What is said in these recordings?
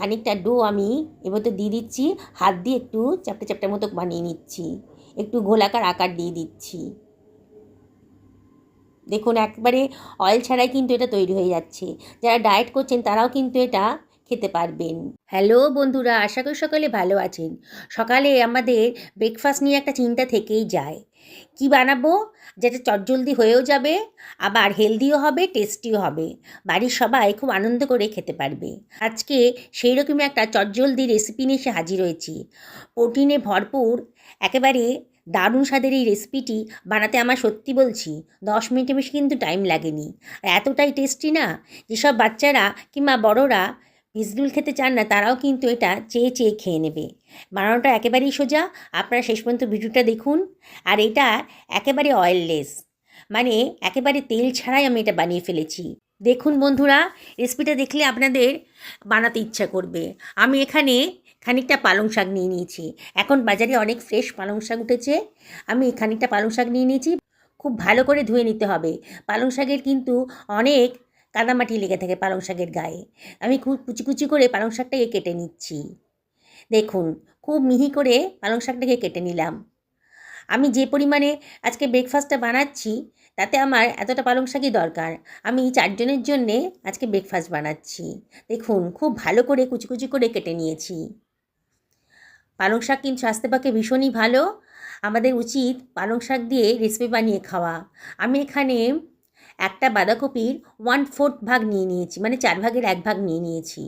খানিকটা ডো আমি এবার তো দিয়ে দিচ্ছি, হাত দিয়ে একটু চ্যাপটা চ্যাপটার মতো বানিয়ে নিচ্ছি, একটু গোলাকার আকার দিয়ে দিচ্ছি। দেখুন একবারে অয়েল ছাড়াই কিন্তু এটা তৈরি হয়ে যাচ্ছে। যারা ডায়েট করছেন তারাও কিন্তু এটা খেতে পারবেন। হ্যালো বন্ধুরা, আশা করি সকালে ভালো আছেন। সকালে আমাদের ব্রেকফাস্ট নিয়ে একটা চিন্তা থেকেই যায়, কি বানাবো যেটা চটজলদি হয়েও যাবে, আবার হেলদিও হবে, টেস্টিও হবে, বাড়ির সবাই খুব আনন্দ করে খেতে পারবে। আজকে সেই রকমই একটা চটজলদি রেসিপি নিয়ে এসে হাজির হয়েছি। প্রোটিনে ভরপুর একেবারে দারুণ স্বাদের এই রেসিপিটি বানাতে আমার সত্যি বলছি 10 মিনিটের বেশি কিন্তু টাইম লাগেনি। আর এতটাই টেস্টি না, যেসব বাচ্চারা কিংবা বড়রা ভেজিটেবল খেতে চান না তারাও কিন্তু এটা চেয়ে চেয়ে খেয়ে নেবে। বানানোটা একেবারেই সোজা, আপনারা শেষ পর্যন্ত ভিডিওটা দেখুন। আর এটা একেবারে অয়েললেস, মানে একেবারে তেল ছাড়াই আমি এটা বানিয়ে ফেলেছি। দেখুন বন্ধুরা, রেসিপিটা দেখলে আপনাদের বানাতে ইচ্ছা করবে। আমি এখানে খানিকটা পালং শাক নিয়ে নিয়েছি। এখন বাজারে অনেক ফ্রেশ পালং শাক উঠেছে। আমি খানিকটা পালং শাক নিয়ে নিয়েছি। খুব ভালো করে ধুয়ে নিতে হবে। পালং শাকের কিন্তু অনেক কাদামাটি লেগে থাকে পালং শাকের গায়ে। আমি খুব কুচি কুচি করে পালং শাকটাকে কেটে নিচ্ছি। দেখুন খুব মিহি করে পালং শাকটাকে কেটে নিলাম। আমি যে পরিমাণে আজকে ব্রেকফাস্টটা বানাচ্ছি তাতে আমার এতটা পালং শাকই দরকার। আমি 4 জনের জন্যে আজকে ব্রেকফাস্ট বানাচ্ছি। দেখুন খুব ভালো করে কুচি কুচি করে কেটে নিয়েছি। পালং শাক কিন্তু স্বাস্থ্যের পক্ষে ভীষণই ভালো। আমাদের উচিত পালং শাক দিয়ে রেসিপি বানিয়ে খাওয়া। আমি এখানে একটা বাঁধাকপির 1/4 ভাগ নিয়ে নিয়েছি, মানে 4 ভাগের 1 ভাগ নিয়ে নিয়েছি।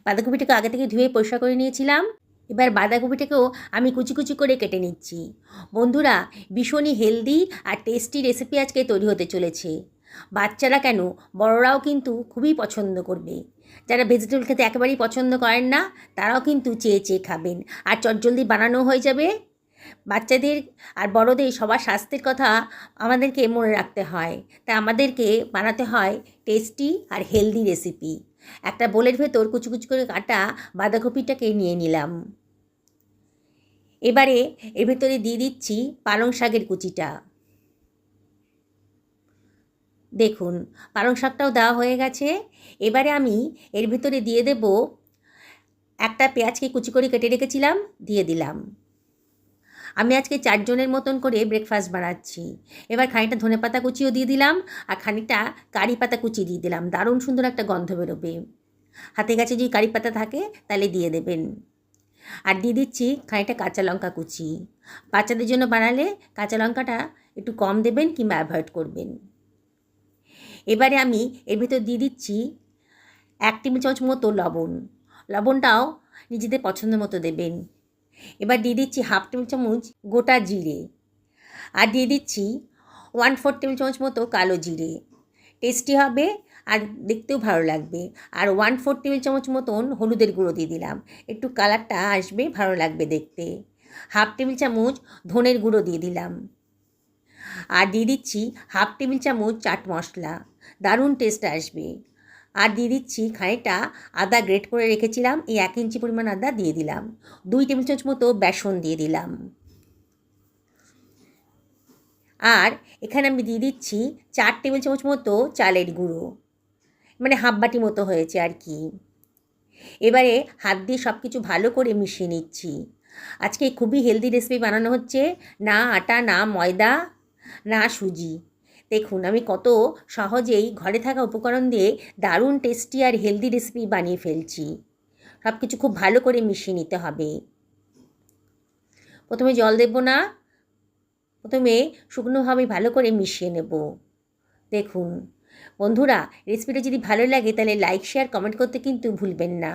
বাঁধাকপিটাকে আগে থেকে ধুয়ে পরিষ্কার করে নিয়েছিলাম। এবার বাঁধাকপিটাকেও আমি কুচি কুচি করে কেটে নিচ্ছি। বন্ধুরা, ভীষণই হেলদি আর টেস্টি রেসিপি আজকে তৈরি হতে চলেছে। বাচ্চারা কেন, বড়রাও কিন্তু খুবই পছন্দ করবে। যারা ভেজিটেবল খেতে একেবারেই পছন্দ করেন না তারাও কিন্তু চেয়ে চেয়ে খাবেন। আর চটজলদি বানানো হয়ে যাবে। বাচ্চাদের আর বড়দের সবার স্বাস্থ্যের কথা আমাদেরকে মনে রাখতে হয়, তাই আমাদেরকে বানাতে হয় টেস্টি আর হেলদি রেসিপি। একটা বোলের ভেতর কুচি কুচি করে কাটা বাঁধাকপিটাকে নিয়ে নিলাম। এবারে এর ভেতরে দিয়ে দিচ্ছি পালং শাকের কুচিটা। দেখুন পালং শাকটাও দেওয়া হয়ে গেছে। এবারে আমি এর ভিতরে দিয়ে দেব একটা পেঁয়াজকে কুচি করে কেটে রেখেছিলাম, দিয়ে দিলাম। আমি আজকে 4 জনের মতন করে ব্রেকফাস্ট বানাচ্ছি। এবার খানিকটা ধনেপাতা কুচিও দিয়ে দিলাম, আর খানিকটা কারি পাতা কুচি দিয়ে দিলাম। দারুণ সুন্দর একটা গন্ধ বেরোবে। হাতে কাছে যদি কারি পাতা থাকে তাহলে দিয়ে দেবেন। আর দিয়ে দিচ্ছি খানিকটা কাঁচা লঙ্কা কুচি। বাচ্চাদের জন্য বানালে কাঁচা লঙ্কাটা একটু কম দেবেন কিংবা অ্যাভয়েড করবেন। এবারে আমি এর ভিতর দিয়ে দিচ্ছি 1 টেবিল চামচ মতো লবণ। লবণটাও নিজেদের পছন্দ মতো দেবেন। এবার দিয়ে দিচ্ছি 1/2 টেবিল চামচ গোটা জিরে, আর দিয়ে দিচ্ছি 1/4 টেবিল চামচ মতো কালো জিরে। টেস্টি হবে আর দেখতেও ভালো লাগবে। আর 1/4 টেবিল চামচ মতন হলুদের গুঁড়ো দিয়ে দিলাম, একটু কালারটা আসবে, ভালো লাগবে দেখতে। 1/2 টেবিল চামচ ধনের গুঁড়ো দিয়ে দিলাম, আর দিয়ে দিচ্ছি 1/2 টেবিল চামচ চাট মশলা, দারুণ টেস্ট আসবে। আর দিয়ে দিচ্ছি খানিকটা আদা গ্রেট করে রেখেছিলাম, এই 1 ইঞ্চি পরিমাণ আদা দিয়ে দিলাম। 2 টেবিল চামচ মতো বেসন দিয়ে দিলাম। আর এখানে আমি দিয়ে দিচ্ছি 4 টেবিল চামচ মতো চালের গুঁড়ো, মানে হাফ বাটি মতো হয়েছে আর কি। এবারে হাত দিয়ে সব কিছু ভালো করে মিশিয়ে নিচ্ছি। আজকে খুবই হেলদি রেসিপি বানানো হচ্ছে, না আটা, না ময়দা, না সুজি। দেখুন আমি কত সহজেই ঘরে থাকা উপকরণ দিয়ে দারুণ টেস্টি আর হেলদি রেসিপি বানিয়ে ফেলছি। সব কিছু খুব ভালো করে মিশিয়ে নিতে হবে। প্রথমে জল দেব না, প্রথমে শুকনোভাবে ভালো করে মিশিয়ে নেব। দেখুন বন্ধুরা, রেসিপিটা যদি ভালো লাগে তাহলে লাইক, শেয়ার, কমেন্ট করতে কিন্তু ভুলবেন না।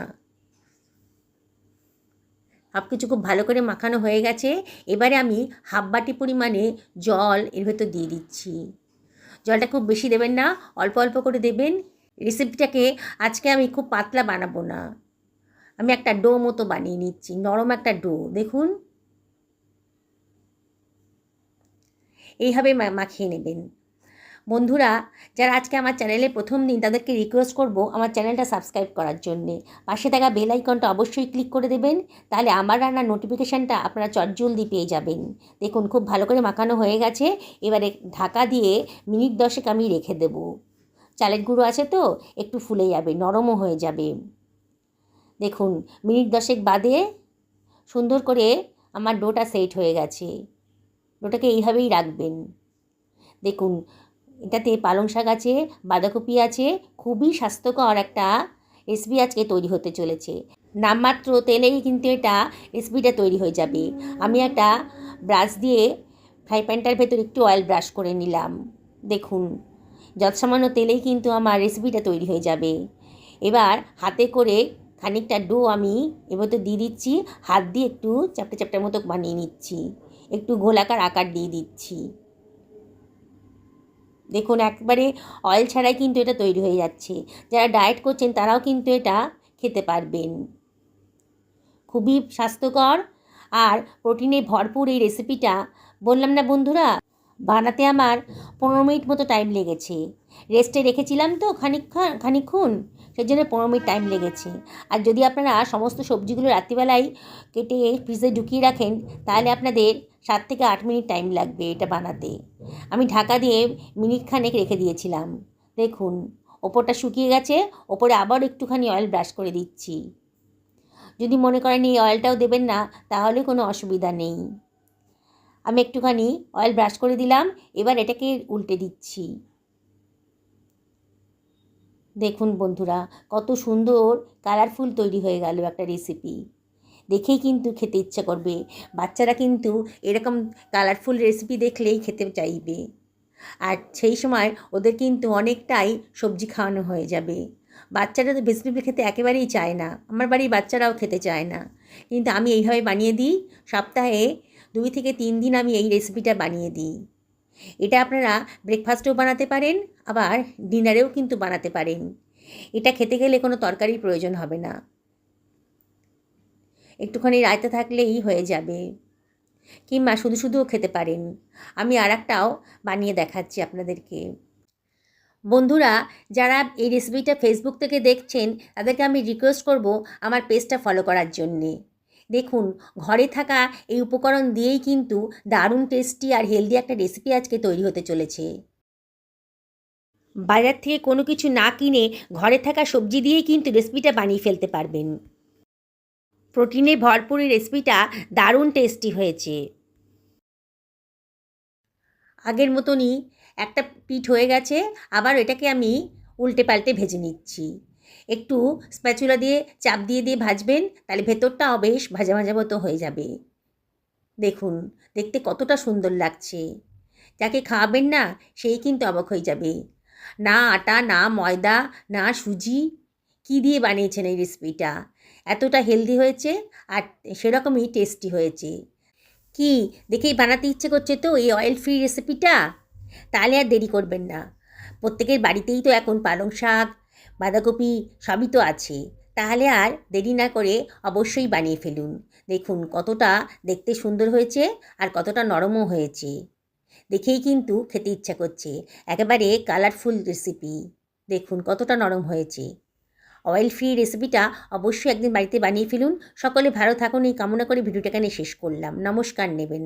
সব কিছু খুব ভালো করে মাখানো হয়ে গেছে। এবারে আমি হাফ বাটি পরিমাণে জল এর ভেতর দিয়ে দিচ্ছি। জলটা খুব বেশি দেবেন না, অল্প অল্প করে দেবেন। রেসিপিটাকে আজকে আমি খুব পাতলা বানাবো না, আমি একটা ডো মতো বানিয়ে নিচ্ছি, নরম একটা ডো। দেখুন এইভাবে মাখিয়ে নেবেন। বন্ধুরা, যারা আজকে আমার চ্যানেলে প্রথম দিন তাদেরকে রিকোয়েস্ট করব আমার চ্যানেলটা সাবস্ক্রাইব করার জন্যে। পাশে থাকা বেল আইকনটা অবশ্যই ক্লিক করে দেবেন, তাহলে আমার রান্নার নোটিফিকেশানটা আপনারা চটজলদি পেয়ে যাবেন। দেখুন খুব ভালো করে মাখানো হয়ে গেছে। এবারে ঢাকা দিয়ে মিনিট 10 আমি রেখে দেব। চালের গুঁড়ো আছে তো একটু ফুলে যাবে, নরমও হয়ে যাবে। দেখুন মিনিট 10 বাদে সুন্দর করে আমার ডোটা সেট হয়ে গেছে। ডোটাকে এইভাবেই রাখবেন। দেখুন এটাতে পালং শাক আছে, বাঁধাকপি আছে, খুবই স্বাস্থ্যকর একটা রেসিপি আজকে তৈরি হতে চলেছে। নামমাত্র তেলেই কিন্তু এটা রেসিপিটা তৈরি হয়ে যাবে। আমি একটা ব্রাশ দিয়ে ফ্রাই প্যানটার ভেতর একটু অয়েল ব্রাশ করে নিলাম। দেখুন যৎসামান্য তেলেই কিন্তু আমার রেসিপিটা তৈরি হয়ে যাবে। এবার হাতে করে খানিকটা ডো আমি এবার তো দিয়ে দিচ্ছি, হাত দিয়ে একটু চ্যাপটা চ্যাপটার মতো বানিয়ে নিচ্ছি, একটু গোলাকার আকার দিয়ে দিচ্ছি। দেখুন একবারে অয়েল ছাড়াই কিন্তু এটা তৈরি হয়ে যাচ্ছে। যারা ডায়েট করছেন তারাও কিন্তু এটা খেতে পারবেন। খুবই স্বাস্থ্যকর আর প্রোটিনে ভরপুর এই রেসিপিটা। বললাম না বন্ধুরা, বানাতে আমার 15 মিনিট মতো টাইম লেগেছে। রেস্টে রেখেছিলাম তো খানিকক্ষণ, সেই জন্য 15 মিনিট টাইম লেগেছে। আর যদি আপনারা সমস্ত সবজিগুলো রাত্রিবেলায় কেটে ফ্রিজে ঢুকিয়ে রাখেন তাহলে আপনাদের 7 থেকে 8 মিনিট টাইম লাগবে এটা বানাতে। আমি ঢাকা দিয়ে মিনিট খানেক রেখে দিয়েছিলাম। দেখুন ওপরটা শুকিয়ে গেছে, ওপরে আবার একটুখানি অয়েল ব্রাশ করে দিচ্ছি। যদি মনে করেন এই অয়েলটাও দেবেন না তাহলে কোনো অসুবিধা নেই। আমি একটুখানি অয়েল ব্রাশ করে দিলাম, এবার এটাকে উল্টে দিচ্ছি। দেখুন বন্ধুরা কত সুন্দর কালারফুল তৈরি হয়ে গেল একটা রেসিপি। দেখেই কিন্তু খেতে ইচ্ছা করবে। বাচ্চারা কিন্তু এরকম কালারফুল রেসিপি দেখলেই খেতে চাইবে। আর সেই সময় ওদের কিন্তু অনেকটাই সবজি খাওয়ানো হয়ে যাবে। বাচ্চারা তো ভেজিটেবল খেতে একেবারেই চায় না, আমার বাড়ির বাচ্চারাও খেতে চায় না, কিন্তু আমি এইভাবে বানিয়ে দিই। সপ্তাহে 2 থেকে 3 দিন আমি এই রেসিপিটা বানিয়ে দিই। এটা আপনারা ব্রেকফাস্টেও বানাতে পারেন, আবার ডিনারেও কিন্তু বানাতে পারেন। এটা খেতে গেলে কোনো তরকারির প্রয়োজন হবে না, একটুখানি রায়তা থাকলেই হয়ে যাবে, কিংবা শুধু শুধুও খেতে পারেন। আমি আরেকটাও বানিয়ে দেখাচ্ছি আপনাদেরকে। বন্ধুরা যারা এই রেসিপিটা ফেসবুক থেকে দেখছেন তাদেরকে আমি রিকোয়েস্ট করব আমার পেজটা ফলো করার জন্যে। দেখুন ঘরে থাকা এই উপকরণ দিয়েই কিন্তু দারুণ টেস্টি আর হেলদি একটা রেসিপি আজকে তৈরি হতে চলেছে। বাজার থেকে কোনো কিছু না কিনে ঘরে থাকা সবজি দিয়েই কিন্তু রেসিপিটা বানিয়ে ফেলতে পারবেন। প্রোটিনে ভরপুর এই রেসিপিটা দারুণ টেস্টি হয়েছে। আগের মতনই একটা পিঠ হয়ে গেছে, আবার এটাকে আমি উল্টে পাল্টে ভেজে নিচ্ছি। একটু স্প্যাচুলা দিয়ে চাপ দিয়ে দিয়ে ভাজবেন, তাহলে ভেতরটাও বেশ ভাজা ভাজা মতো হয়ে যাবে। দেখুন দেখতে কতটা সুন্দর লাগছে। যাকে খাওয়াবেন না সেই কিন্তু অবাক হয়ে যাবে। না আটা, না ময়দা, না সুজি, কী দিয়ে বানিয়েছেন এই রেসিপিটা। এতটা হেলদি হয়েছে আর সেরকমই টেস্টি হয়েছে। কি দেখেই বানাতে ইচ্ছে করছে তো এই অয়েল ফ্রি রেসিপিটা? তাহলে আর দেরি করবেন না। প্রত্যেকের বাড়িতেই তো এখন পালং শাক, বাঁধাকপি সবই তো আছে। তাহলে আর দেরি না করে অবশ্যই বানিয়ে ফেলুন। দেখুন কতটা দেখতে সুন্দর হয়েছে আর কতটা নরমও হয়েছে। দেখেই কিন্তু খেতে ইচ্ছা করছে। একেবারে কালারফুল রেসিপি। দেখুন কতটা নরম হয়েছে। অয়েল ফ্রি রেসিপিটা অবশ্যই একদিন বাড়িতে বানিয়ে ফেলুন। সকলে ভালো থাকুন এই কামনা করে ভিডিওটা এখানে শেষ করলাম। নমস্কার নেবেন।